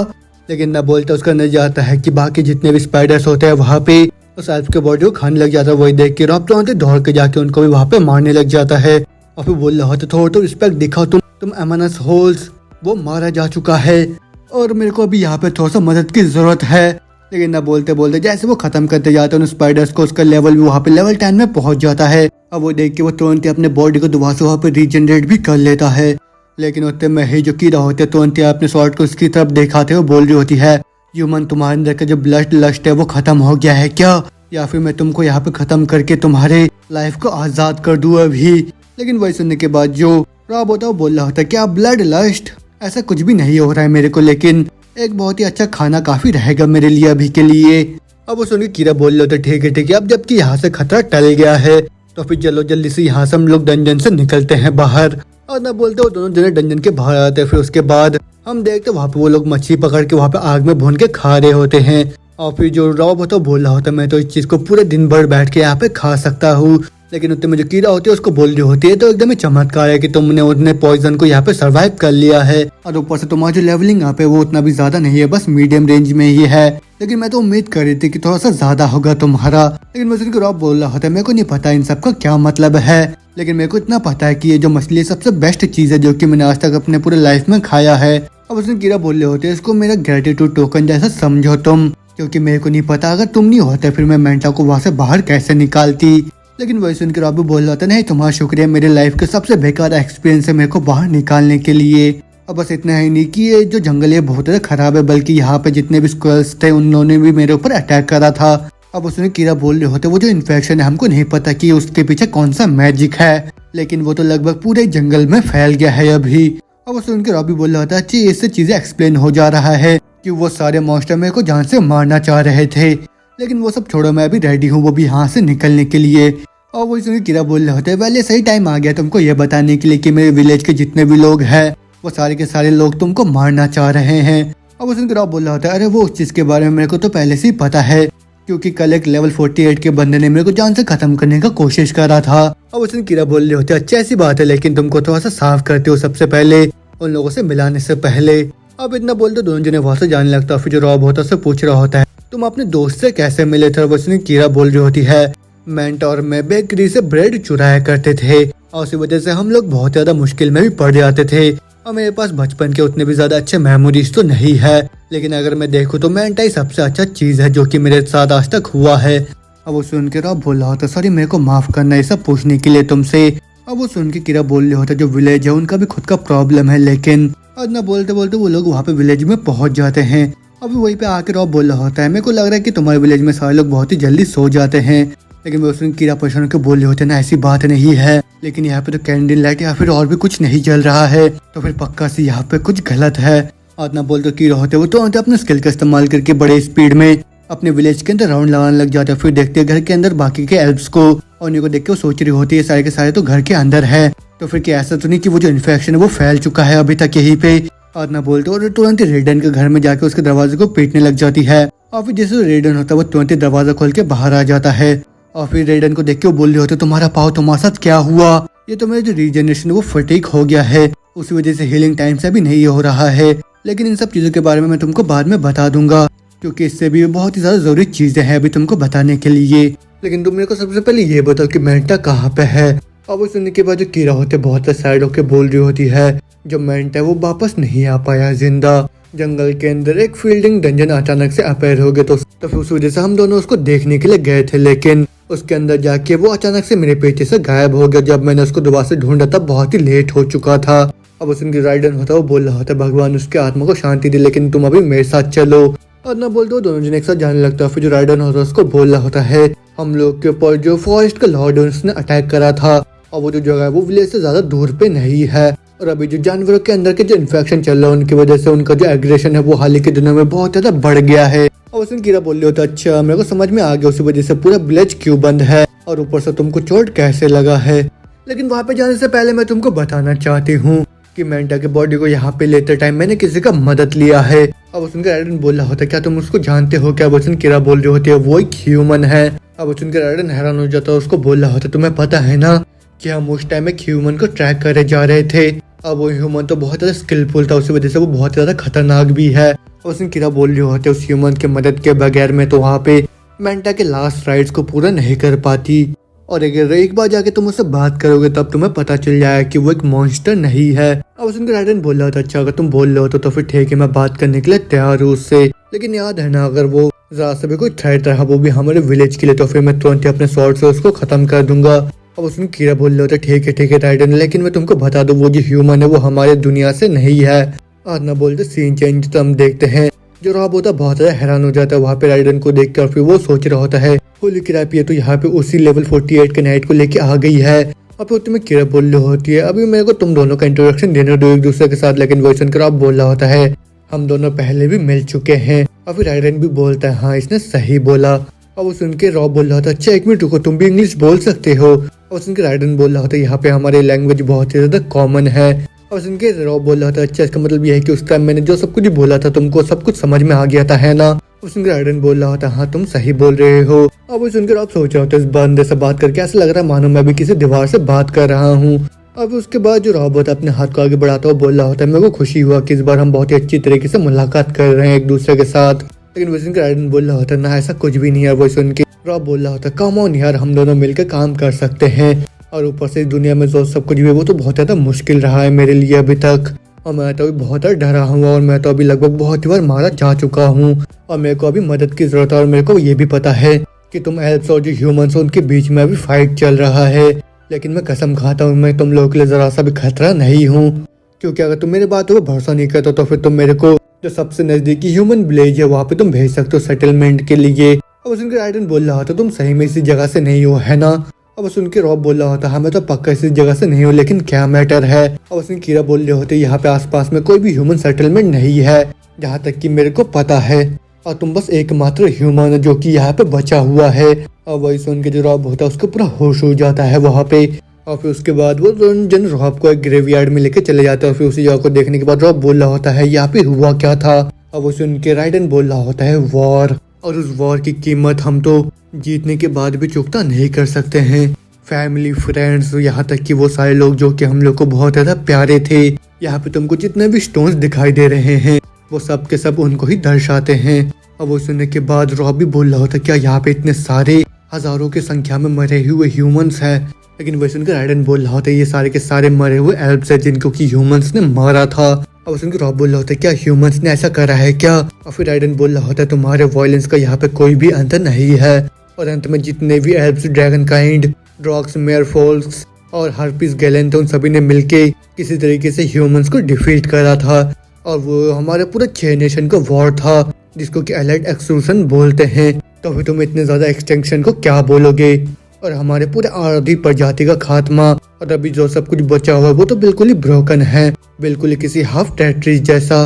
लेकिन ना बोलता उसका नजर जाता है कि बाकी जितने भी स्पाइडर्स होते हैं वहाँ पे उस एल्फ के बॉडी को खाने लग जाता है। वही देख के रॉब तुरंत दौड़ के जाके उनको भी वहाँ पे मारने लग जाता है। और फिर बोल रहा होता थोड़ा तो रिस्पेक्ट दिखाओ, तुम एमनस होल्स, वो मारा जा चुका है और मेरे को अभी यहाँ पे थोड़ा सा मदद की जरूरत है। लेकिन ना बोलते बोलते जैसे वो खत्म करते जाते हैं उन स्पाइडर्स को, उसका लेवल भी वहाँ पे लेवल 10 में पहुंच जाता है। अब वो देख के वो तुरंत ही अपने बॉडी को दोबारा से वहाँ पे रीजनरेट भी कर लेता है। लेकिन उतने में ही जो कीड़ा होते हैं तुरंत ही अपने शॉर्ट को उसकी तरफ दिखाते हुए बोल रही होती है ह्यूमन तुम्हारे अंदर का जो ब्लड लस्ट है वो खत्म हो गया है क्या, या फिर मैं तुमको यहाँ पे खत्म करके तुम्हारे लाइफ को आजाद कर दूँ अभी। लेकिन वही सुनने के बाद जो रॉब होता है वो बोल रहा होता है क्या ब्लड लस्ट, ऐसा कुछ भी नहीं हो रहा है मेरे को, लेकिन एक बहुत ही अच्छा खाना काफी रहेगा मेरे लिए अभी के लिए। अब वो सुन के कीड़ा बोल रहे होते ठीक है अब जबकि यहाँ से खतरा टल गया है तो फिर चलो जल्दी से यहाँ से हम लोग डंजन से निकलते हैं बाहर। और ना बोलते वो दोनों जने डंजन के बाहर आते हैं। फिर उसके बाद हम देखते वहाँ पे वो लोग मछली पकड़ के वहाँ पे आग में भून के खा रहे होते हैं। और फिर जो रॉब होता है बोल रहा होता है मैं तो इस चीज को पूरे दिन भर बैठ के यहाँ पे खा सकता हूँ। लेकिन उतने में जो कीड़ा होती है उसको बोल रही होती है तो एकदम ही चमत्कार है कि तुमने उतने पॉइजन को यहाँ पे सरवाइव कर लिया है, और ऊपर से तुम्हारा जो लेवलिंग यहाँ पे वो उतना भी ज्यादा नहीं है, बस मीडियम रेंज में ही है। लेकिन मैं तो उम्मीद कर रही थी कि थोड़ा सा ज्यादा होगा तुम्हारा। लेकिन मुझे रॉब बोल रहा होता है मेरे को नहीं पता इन सब का क्या मतलब है, लेकिन मेरे को इतना पता है कि ये जो मछली सबसे बेस्ट चीज है जो कि मैंने आज तक अपने पूरे लाइफ में खाया है। अब उसने कीड़ा बोल रहे होते हैं इसको मेरा ग्रेटिट्यूड टोकन जैसा समझो तुम, क्योंकि मेरे को नहीं पता अगर तुम नहीं होते फिर मैं मेंटा को वहाँ से बाहर कैसे निकालती। लेकिन वही सुनकर रॉब भी बोल रहा था नहीं तुम्हारा शुक्रिया, मेरे लाइफ के सबसे बेकार एक्सपीरियंस है मेरे को बाहर निकालने के लिए। अब बस इतना ही नहीं कि ये जो जंगल है बहुत ज्यादा खराब है, बल्कि यहाँ पे जितने भी स्क्वायर्स थे उन्होंने भी मेरे ऊपर अटैक करा था। अब उसने कीड़ा बोल रहे होते वो जो इन्फेक्शन है हमको नहीं पता कि उसके पीछे कौन सा मैजिक है, लेकिन वो तो लगभग पूरे जंगल में फैल गया है अभी। अब वो सुनकर रॉब भी बोल रहा था अच्छी इससे चीजें एक्सप्लेन हो जा रहा है कि वो सारे मॉन्स्टर मेरे को जान से मारना चाह रहे थे, लेकिन वो सब छोड़ो मैं अभी रेडी हूँ वो भी यहाँ से निकलने के लिए। और वो सुनकर कीड़ा बोल रहे होते पहले सही टाइम आ गया तुमको ये बताने के लिए कि मेरे विलेज के जितने भी लोग हैं वो सारे के सारे लोग तुमको मारना चाह रहे हैं। और वो सुनकर रॉब बोल रहा होता है अरे वो उस चीज के बारे में मेरे को तो पहले से ही पता है क्योंकि कल एक लेवल 48 के बंदे ने मेरे को जान से खत्म करने का कोशिश कर रहा था। अब उसने कीरा बोल रहे होते अच्छा ऐसी बात है, लेकिन तुमको थोड़ा सा साफ करते हो सबसे पहले उन लोगों से मिलाने से पहले। अब इतना बोलते दोनों जने वहां से जाने लगता। फिर जो रॉब होता है उससे पूछ रहा होता है तुम अपने दोस्त से कैसे मिले थे। उसने कीरा बोल रही होती है मेंट और मैं बेकरी से ब्रेड चुराया करते थे और उसी वजह से हम लोग बहुत ज्यादा मुश्किल में भी पड़ जाते थे और मेरे पास बचपन के उतने भी ज्यादा अच्छे मेमोरीज तो नहीं है, लेकिन अगर मैं देखूँ तो मेंट ही सबसे अच्छा चीज है जो कि मेरे साथ आज तक हुआ है। अब वो सुन के रॉब बोल रहा होता सॉरी मेरे को माफ करना ये सब पूछने के लिए तुमसे। अब वो सुन के कीरा बोल रहा होता जो विलेज है उनका भी खुद का प्रॉब्लम है, लेकिन ना बोलते बोलते वो लोग वहाँ पे विलेज में पहुंच जाते हैं। अभी वहीं पे आके रॉब बोल रहा होता है मेरे को लग रहा है कि तुम्हारे विलेज में सारे लोग बहुत ही जल्दी सो जाते हैं, लेकिन वो उसने कीरा परेशान के बोल रहे होते ना ऐसी बात नहीं है, लेकिन यहाँ पे तो कैंडल लाइट या फिर और भी कुछ नहीं जल रहा है तो फिर पक्का से यहाँ पे कुछ गलत है। और ना बोल तो कीरा होते वो तो अपने स्किल का इस्तेमाल करके बड़े स्पीड में अपने विलेज के अंदर राउंड लगाने लग जाते हैं। फिर देखते हैं घर के अंदर बाकी के एल्फ्स को और उन्हीं को देख के वो सोच रही होती है सारे के सारे तो घर के अंदर है, तो फिर क्या ऐसा तो नहीं कि वो जो इन्फेक्शन है वो फैल चुका है अभी तक यहीं पे। और ना बोलते और तुरंत रेडन के घर में जाके उसके दरवाजे को पीटने लग जाती है और फिर जैसे रेडन होता है वो तुरंत दरवाजा खोल के बाहर आ जाता है और फिर रेडन को देख के वो बोल रहे होते तुम्हारा पाव तुम्हारे साथ क्या हुआ, ये तो मेरा जो रीजनरेशन वो फटीक हो गया है उसी वजह से हीलिंग टाइम से भी नहीं हो रहा है, लेकिन इन सब चीजों के बारे में मैं तुमको बाद में बता दूंगा क्योंकि इससे भी बहुत ही ज्यादा जरूरी चीजें हैं अभी तुमको बताने के लिए, लेकिन तुम मेरे को सबसे पहले ये बताओ कि मेंटा कहाँ पे है। अब वो सुनने के बाद जो कीरा होते बहुत सैड होके बोल रही होती है जो मेंट है वो वापस नहीं आ पाया जिंदा, जंगल के अंदर एक फील्डिंग डंजन अचानक से अपेयर हो गए तो फिर उस वजह से हम दोनों उसको देखने के लिए गए थे, लेकिन उसके अंदर जाके वो अचानक से मेरे पीछे से गायब हो गया। जब मैंने उसको दोबारा से ढूंढा तब बहुत ही लेट हो चुका था। अब उसके राइडन होता वो बोल रहा होता भगवान उसके आत्मा को शांति दे, लेकिन तुम अभी मेरे साथ चलो। और ना बोलते वो दोनों जन एक साथ जाने लगता है। फिर जो राइडन होता है उसको बोल रहा होता है हम लोग के ऊपर जो फॉरेस्ट का लॉर्ड है उसने अटैक करा था और वो जो जगह है वो विलेज से ज्यादा दूर पे नहीं है, और अभी जो जानवरों के अंदर के जो इन्फेक्शन चल रहा है उनकी वजह से उनका जो एग्रेशन है वो हाल ही के दिनों में बहुत ज्यादा बढ़ गया है। और उसने कीरा बोल रही होता अच्छा मेरे को समझ में आ गया उसी वजह से पूरा विलेज क्यों बंद है और ऊपर से तुमको चोट कैसे लगा है, लेकिन वहाँ पे जाने से पहले मैं तुमको बताना चाहती हूँ कि मेंटा के बॉडी को यहाँ पे लेते टाइम मैंने किसी का मदद लिया है। अब उसके राइडन बोल रहा होता क्या तुम उसको जानते हो क्या। वचन कीरा बोल रही होती है वो एक ह्यूमन है। अब उसके राइडन हैरान हो जाता है, उसको बोल रहा होता तुम्हें पता है ना कि हम उस टाइम एक ह्यूमन को ट्रैक करे जा रहे थे। अब वो ह्यूमन तो बहुत ज्यादा स्किलफुल था उसी वजह से वो बहुत ज्यादा खतरनाक भी है। उसने कीरा बोल रही होते उस ह्यूमन के मदद के बगैर में तो वहाँ पे मेंटा के लास्ट राइड्स को पूरा नहीं कर पाती, और अगर एक बार जाके तुम उससे बात करोगे तब तुम्हें पता चल जाएगा कि वो एक मॉन्स्टर नहीं है। अब उसके राइडन बोल रहा था अच्छा अगर तुम बोल रहे हो तो फिर ठीक है मैं बात करने के लिए तैयार हूँ उससे, लेकिन याद है ना अगर वो जरा से भी कोई थ्रेट रहा वो भी हमारे विलेज के लिए तो फिर मैं तुरंत ही अपने स्वॉर्ड से उसको खत्म कर दूंगा। अब उसने कीरा बोल रहा था ठीक है राइडन, लेकिन मैं तुमको बता दूं वो जो ह्यूमन है वो हमारे दुनिया से नहीं है। आज ना बोलते सीन चेंज तो हम देखते हैं जो रॉब होता बहुत ज्यादा हैरान हो जाता है वहाँ पे राइडन को देख कर, फिर वो सोच रहा होता है होली किरापिया तो यहाँ पे उसी लेवल 48 के नाइट को लेके आ गई है। अब फिर तुम्हें कीरा बोल रही होती है अभी मेरे को तुम दोनों का इंट्रोडक्शन देने दो एक दूसरे के साथ, लेकिन वो सुनकर रॉब बोल रहा होता है हम दोनों पहले भी मिल चुके हैं। और फिर राइडन भी बोलता है हाँ इसने सही बोला। और वो सुन के रॉब बोल रहा था अच्छा एक मिनट रुको तुम भी इंग्लिश बोल सकते हो। और सुन के राइडन बोल रहा होता है यहाँ पे हमारी लैंग्वेज बहुत ही ज्यादा कॉमन है। और सुन के रॉब बोल रहा था अच्छा इसका मतलब यह है कि उस टाइम मैंने जो सब कुछ बोला था तुमको सब कुछ समझ में आ गया था है ना। उस राइडन बोल रहा होता हाँ तुम सही बोल रहे हो। अब वो सुनकर आप सोच रहे होते इस बंदे से बात करके ऐसा लग रहा है मानो मैं भी किसी दीवार से बात कर रहा हूँ। अब उसके बाद जो रॉब होता है अपने हाथ को आगे बढ़ाता हुआ बोल रहा होता है मेरे को खुशी हुआ कि इस बार हम बहुत ही अच्छी तरीके से मुलाकात कर रहे हैं एक दूसरे के साथ, लेकिन वो सुनकर राइडन बोल रहा होता है ना ऐसा कुछ भी नहीं है। वो सुन के रॉब बोल रहा होता है कम ऑन यार हम दोनों मिलकर काम कर सकते हैं, और ऊपर से इस दुनिया में जो सब कुछ भी है वो तो बहुत ज्यादा मुश्किल रहा है मेरे लिए अभी तक, और मैं तो अभी बहुत डरा हूँ और मैं तो अभी लगभग बहुत ही बार मारा जा चुका हूँ और मेरे को अभी मदद की जरूरत है। और मेरे को ये भी पता है कि तुम एल्फ्स और जो ह्यूमंस हैं उनके बीच में अभी फाइट चल रहा है, लेकिन मैं कसम खाता हूँ मैं तुम लोगों के लिए जरा सा भी खतरा नहीं हूँ, क्योंकि अगर तुम मेरे बातों पर भरोसा नहीं करते तो फिर तुम मेरे को जो सबसे नजदीकी ह्यूमन विलेज है वहाँ पे तुम भेज सकते हो सेटलमेंट के लिए। अब उसके राइडन बोल रहा था तुम सही में इसी जगह से नहीं हो है ना। अब सुन के रॉब बोल रहा होता हमें तो पक्का इस जगह से नहीं हो, लेकिन क्या मैटर है। अब उसने कीरा बोल रहे होते यहाँ पे आसपास में कोई भी ह्यूमन सेटलमेंट नहीं है जहाँ तक कि मेरे को पता है, और तुम बस एकमात्र ह्यूमन है जो कि यहाँ पे बचा हुआ है। और वही सुन के जो रॉब होता है उसको पूरा होश हो जाता है वहाँ पे, और फिर उसके बाद वो जन रॉब को एक ग्रेवयार्ड में लेके चले जाते हैं। और फिर उसी जगह को देखने के बाद रॉब बोल रहा होता है यहाँ पे हुआ क्या था। और वो सुन के राइडन बोल रहा होता है वॉर। और उस वॉर की कीमत हम तो जीतने के बाद भी चुकता नहीं कर सकते हैं। फैमिली, फ्रेंड्स, यहाँ तक कि वो सारे लोग जो कि हम लोग को बहुत ज़्यादा प्यारे थे, यहाँ पे तुमको जितने भी स्टोन्स दिखाई दे रहे हैं वो सब के सब उनको ही दर्शाते हैं। और वो सुनने के बाद रॉब भी बोल रहा होता क्या यहाँ पे इतने सारे हजारों की संख्या में मरे हुए ह्यूमंस हैं। लेकिन वही सुनकर राइडन बोल रहा होता है ये सारे के सारे मरे हुए एल्ब्स हैं जिनको कि ह्यूमंस ने मारा था। अब सुनकर रॉब बोल रहा होता है क्या ह्यूमंस ने ऐसा करा है क्या। और फिर राइडन बोल रहा होता है तुम्हारे वायलेंस का यहाँ पे कोई भी अंत नहीं है। और अंत में जितने भी एल्ब्स, ड्रैगन काइंड, ड्रॉक्स, मेयरफोल्स और हार्पिस गैलेंट उन सभी ने मिलके किसी तरीके से ह्यूमंस को डिफीट करा था। और वो हमारे पूरे 6 नेशन का वॉर था जिसको कि एलाइड एक्सक्लूजन बोलते हैं। तो फिर तुम इतने ज्यादा एक्सटेंशन को क्या बोलोगे। और हमारे पूरे आधी प्रजाति का खात्मा और अभी जो सब कुछ बचा हुआ है वो तो बिल्कुल ही ब्रोकन है, बिल्कुल ही किसी हाफ टेरिटरीज जैसा।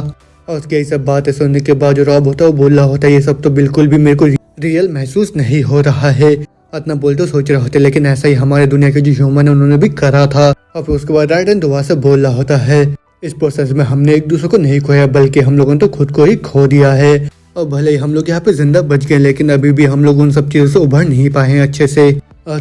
और उसके ये सब बातें सुनने के बाद जो रॉब होता है वो बोल रहा होता है ये सब तो बिल्कुल भी मेरे को रियल महसूस नहीं हो रहा है। इतना बोल तो सोच रहे होते लेकिन ऐसा ही हमारे दुनिया के जो ह्यूमन है उन्होंने भी करा था। और फिर उसके बाद राइडन दोबारा से बोल रहा होता है इस प्रोसेस में हमने एक दूसरे को नहीं खोया बल्कि हम लोगों ने तो खुद को ही खो दिया है। और भले ही हम लोग यहाँ पे जिंदा बच गए लेकिन अभी भी हम लोग उन सब चीजों से उभर नहीं पाए हैं अच्छे से।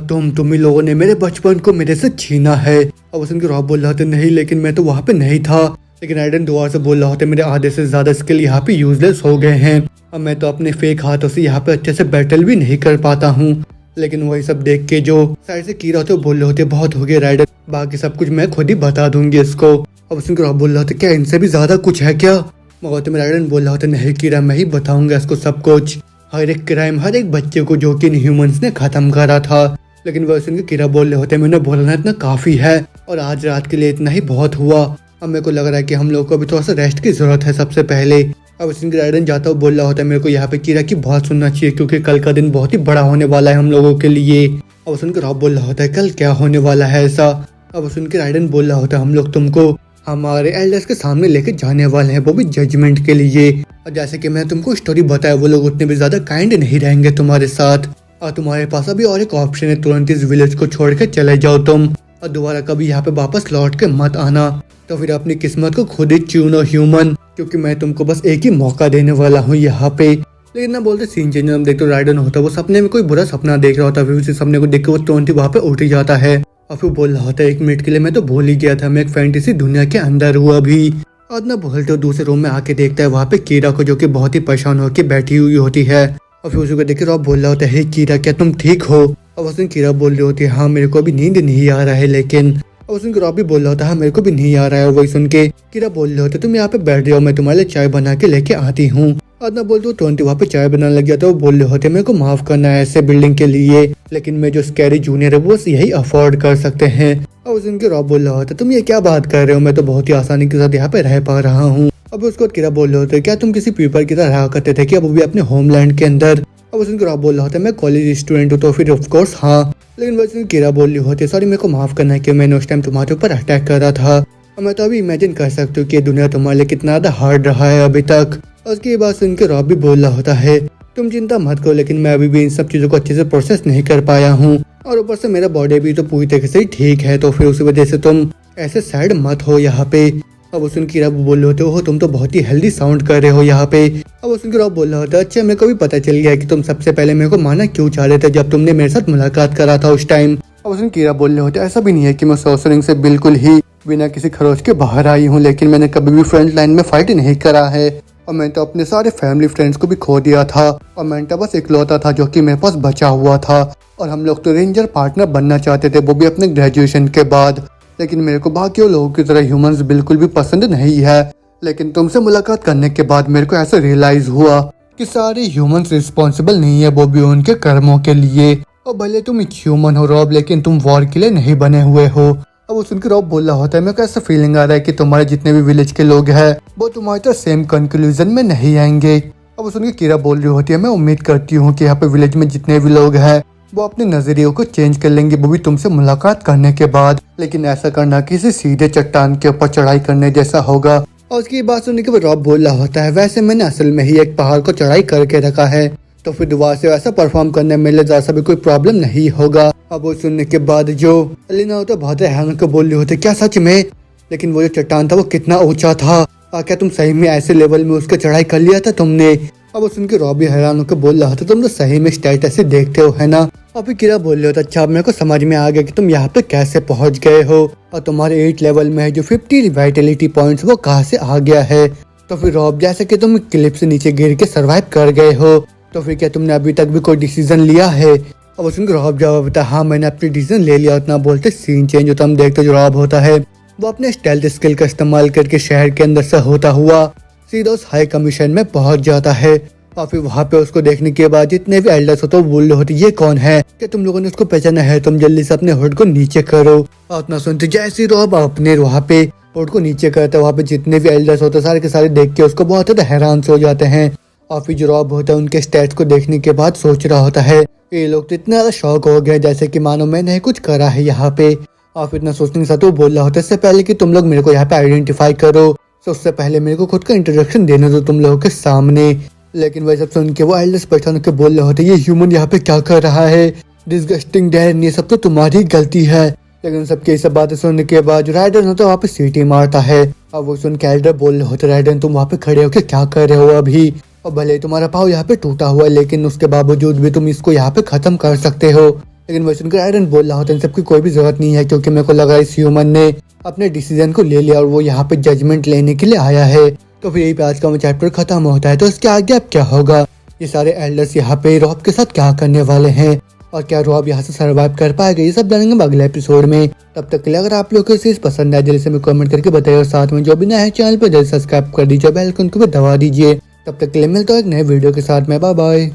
तुम ही लोगों ने मेरे बचपन को मेरे से छीना है। और उनके रॉब बोल रहा था नहीं लेकिन मैं तो वहाँ पे नहीं था। लेकिन राइडन दोबारा से बोल रहा होता मेरे आधे से ज्यादा स्किल यहाँ पे यूजलेस हो गए हैं और मैं तो अपने फेक हाथों से यहाँ पे अच्छे से बैटल भी नहीं कर पाता हूँ। लेकिन वही सब देख के जो साइड से कीरा होते बोल रहे होते बहुत हो गए राइडन, बाकी सब कुछ मैं खुद ही बता दूंगी इसको। अब उनके रॉब बोल रहा था क्या इनसे भी ज्यादा कुछ है क्या। मगर राइडन बोल रहा होता नहीं कीरा मैं ही बताऊंगा इसको सब कुछ, हर एक क्राइम, हर एक बच्चे को जो कि ह्यूमंस ने खत्म करा था। लेकिन वह सुनकर कीरा बोल रहे होते मैंने बोलना इतना काफी है और आज रात के लिए इतना ही बहुत हुआ। अब मेरे को लग रहा है कि हम लोग को अभी थोड़ा सा रेस्ट की जरूरत है सबसे पहले। अब उनके राइडन जाता हुआ बोल रहा होता है मेरे को यहाँ पे कीरा की बहुत सुनना चाहिए क्योंकि कल का दिन बहुत ही बड़ा होने वाला है हम लोगों के लिए। अब सुनकर रॉब बोल रहा होता है कल क्या होने वाला है ऐसा। अब सुनकर राइडन बोल रहा होता है हम लोग तुमको हमारे एल्डर्स के सामने लेके जाने वाले हैं वो भी जजमेंट के लिए। और जैसे कि मैं तुमको स्टोरी बताया वो लोग उतने भी ज्यादा काइंड नहीं रहेंगे तुम्हारे साथ और तुम्हारे पास अभी और एक ऑप्शन है, तुरंत इस विलेज को छोड़ के चले जाओ तुम और दोबारा कभी यहाँ पे वापस लौट के मत आना। तो फिर अपनी किस्मत को खुद ही चुनो ह्यूमन, क्योंकि मैं तुमको बस एक ही मौका देने वाला हूँ यहाँ पे। लेकिन ना बोलते सीन चेंज हम देखते राइडन होता है वो सपने में कोई बुरा सपना देख रहा होता है, फिर उसी सपने को देख के वो तुरंत ही वहाँ पे उठ जाता है और फिर बोल रहा होता है 1 मिनट के लिए मैं तो भूल ही गया था, मैं एक फैंटेसी दुनिया के अंदर हूँ अभी। और ना बोलते दूसरे रूम में आके देखता है वहाँ पे कीरा को जो कि बहुत ही परेशान होकर बैठी हुई होती है। और फिर उसी को देख के रॉब बोल रहा होता है कीरा क्या तुम ठीक हो। और उसने कीरा बोल रही होती है हाँ मेरे को अभी नींद नहीं आ रहा है लेकिन। और उसने रॉब भी बोल रहा होता है हाँ मेरे को भी नहीं आ रहा है। और वही सुन के कीरा बोल रहे होते तुम यहाँ पे बैठ जाओ मैं तुम्हारे लिए चाय बना के लेके आती हूँ। और ना बोलते तुरंत वहाँ पे चाय बनाने लग जाता है। वो बोल रहे होते मेरे को माफ करना है ऐसे बिल्डिंग के लिए, लेकिन मैं जो स्कैरी जूनियर है वो यही अफोर्ड कर सकते हैं। और उस दिन रॉब बोल रहा होता तुम ये क्या बात कर रहे हो, मैं तो बहुत ही आसानी के साथ यहाँ पे रह पा रहा हूँ। अब उसको कीरा बोल रहे होते क्या तुम किसी पीपल की तरह रहा करते थे क्या वो भी अपने होमलैंड के अंदर। अब उसको रॉब बोल रहा होता है मैं कॉलेज स्टूडेंट हूँ तो फिर ऑफ कोर्स हाँ। लेकिन वैसे कीरा बोल रही होती है सॉरी मेरे को माफ करना है कि मैंने उस टाइम तुम्हारे ऊपर अटैक कर रहा था और मैं तो अभी इमेजिन कर सकती हूँ कि दुनिया तुम्हारे लिए कितना ज्यादा हार्ड रहा है अभी तक। और उसकी बात सुन के रॉब भी बोल रहा होता है तुम चिंता मत करो लेकिन मैं अभी भी इन सब चीजों को अच्छे से प्रोसेस नहीं कर पाया हूँ और ऊपर से मेरा बॉडी भी तो पूरी तरीके से ठीक है, तो फिर उसी वजह से तुम ऐसे सैड मत हो यहाँ पे। अब उस कीरा बोल रहे होते हो तुम तो बहुत ही हेल्दी साउंड कर रहे हो यहाँ पे। अब उस रॉब बोल रहा होता है अच्छा मेरे को भी पता चल गया कि तुम सबसे पहले मेरे को माना क्यों चाह रहे थे जब तुमने मेरे साथ मुलाकात करा था उस टाइम। अब उस कीरा बोल रहे होते ऐसा भी नहीं है कि मैं सॉर्सरिंग से बिल्कुल ही बिना किसी खरोच के बाहर आई हूँ, लेकिन मैंने कभी भी फ्रंट लाइन में फाइट नहीं करा है और मैंने तो अपने सारे फैमिली फ्रेंड्स को भी खो दिया था और मैं तो बस इकलौता था जो कि मेरे पास बचा हुआ था। और हम लोग तो रेंजर पार्टनर बनना चाहते थे वो भी अपने ग्रेजुएशन के बाद, लेकिन मेरे को बाकी लोगों की तरह ह्यूमंस बिल्कुल भी पसंद नहीं है। लेकिन तुमसे मुलाकात करने के बाद मेरे को ऐसा रियलाइज हुआ कि सारे ह्यूमंस रिस्पॉन्सिबल नहीं है वो भी उनके कर्मों के लिए। और भले तुम एक ह्यूमन हो रॉब लेकिन तुम वॉर के लिए नहीं बने हुए हो। अब वो सुनकर रॉब बोल रहा होता है मेरे को ऐसा फीलिंग आ रहा है कि तुम्हारे जितने भी विलेज के लोग हैं वो तुम्हारी तरह सेम कंक्लूजन में नहीं आएंगे। अब वो सुनकर कीरा बोल रही होती है मैं उम्मीद करती हूँ कि यहाँ पे विलेज में जितने भी लोग हैं वो अपने नजरियों को चेंज कर लेंगे वो भी तुमसे मुलाकात करने के बाद, लेकिन ऐसा करना किसी सीधे चट्टान के ऊपर चढ़ाई करने जैसा होगा। और उसकी बात सुनने के बाद रॉब बोल रहा होता है वैसे मैंने असल में ही एक पहाड़ को चढ़ाई करके रखा है तो फिर दोबारा से वैसा परफॉर्म करने में ले ज़्यादा भी कोई प्रॉब्लम नहीं होगा। अब वो सुनने के बाद जो अलीना होता बहुत हैरान को बोल रही होते क्या सच में, लेकिन वो जो चट्टान था वो कितना ऊंचा था, क्या तुम सही में ऐसे लेवल में उसका चढ़ाई कर लिया था तुमने। अब वो सुन के रॉब भी हैरान होकर बोल रहा था तुम तो सही में स्टेटस से देखते हो है ना। और फिर किरा बोल रहे हो अच्छा अब मेरे को समझ में आ गया कि तुम यहाँ पे कैसे पहुँच गए हो और तुम्हारे 8 लेवल में है जो 50 वाइटलिटी पॉइंट्स वो कहाँ से आ गया है। तो फिर रॉब जैसे कि तुम क्लिप से नीचे गिर के सरवाइव कर गए हो तो फिर क्या तुमने अभी तक भी कोई डिसीजन लिया है। अब उसमें रॉब जवाब देता हाँ मैंने अपनी डिसीजन ले लिया। उतना बोलते सीन चेंज होता हम देखते जो रॉब होता है वो अपने स्टेल्थ स्किल का इस्तेमाल करके शहर के अंदर से होता हुआ सीधा उस हाई कमीशन में पहुंच जाता है। और फिर वहाँ पे उसको देखने के बाद जितने भी एल्डर्स होते बोल रहे होते ये कौन है कि तुम लोगों ने उसको पहचाना है तुम जल्दी से अपने हुड को नीचे करो। और उतना सुनते जैसे रॉब अपने वहाँ पे हुड को नीचे करता है वहाँ पे जितने भी एल्डर्स होते सारे के सारे देख के उसको बहुत ज्यादा हैरान से हो जाते हैं। और फिर जो रॉब होता है उनके स्टैट्स को देखने के बाद सोच रहा होता है ये लोग तो इतना ज्यादा शौक हो गए जैसे कि मानो मैंने कुछ करा है यहाँ पे। और फिर इतना सोचने के साथ वो बोल रहा होता है इससे पहले कि तुम लोग मेरे को यहाँ पे आइडेंटिफाई करो तो उससे पहले मेरे को खुद का इंट्रोडक्शन देने दो तुम लोगों के सामने। लेकिन वही सब सुन के वो एल्डर्स परेशान होकर बोल रहे होते ये ह्यूमन यहाँ पे क्या कर रहा है डिस्गस्टिंग डैन ये सब तो तुम्हारी गलती है। लेकिन सबके सब बातें सुनने के बाद जो राइडन होता है वहाँ पे सीटी मारता है। अब वो सुन के एल्डर बोल रहे होते राइडन तुम वहाँ पे खड़े होकर क्या कर रहे हो अभी और भले तुम्हारा पाँव यहाँ पे टूटा हुआ है लेकिन उसके बावजूद भी तुम इसको यहाँ पे खत्म कर सकते हो। लेकिन वही सुनकर राइडन बोल रहा होता है इन सबकी कोई भी जरूरत नहीं है क्योंकि मेरे को लगा इस ह्यूमन ने अपने डिसीजन को ले लिया और वो यहाँ पे जजमेंट लेने के लिए आया है। तो फिर यही पे आज का चैप्टर खत्म होता है। तो इसके आगे अब क्या होगा ये सारे एल्डर्स यहाँ पे रॉब के साथ क्या करने वाले हैं और क्या रॉब यहाँ से सर्वाइव कर पाएगा ये सब जानेंगे अगले एपिसोड में। तब तक के लिए अगर आप लोग को चीज पसंद आए जल्दी से हमें कमेंट करके बताइए और साथ में जो भी नया है चैनल पर जल्दी सब्सक्राइब कर दीजिए बेल आइकन को भी दबा दीजिए। तब तक के लिए मिलता है एक नए वीडियो के साथ में बाय बाय।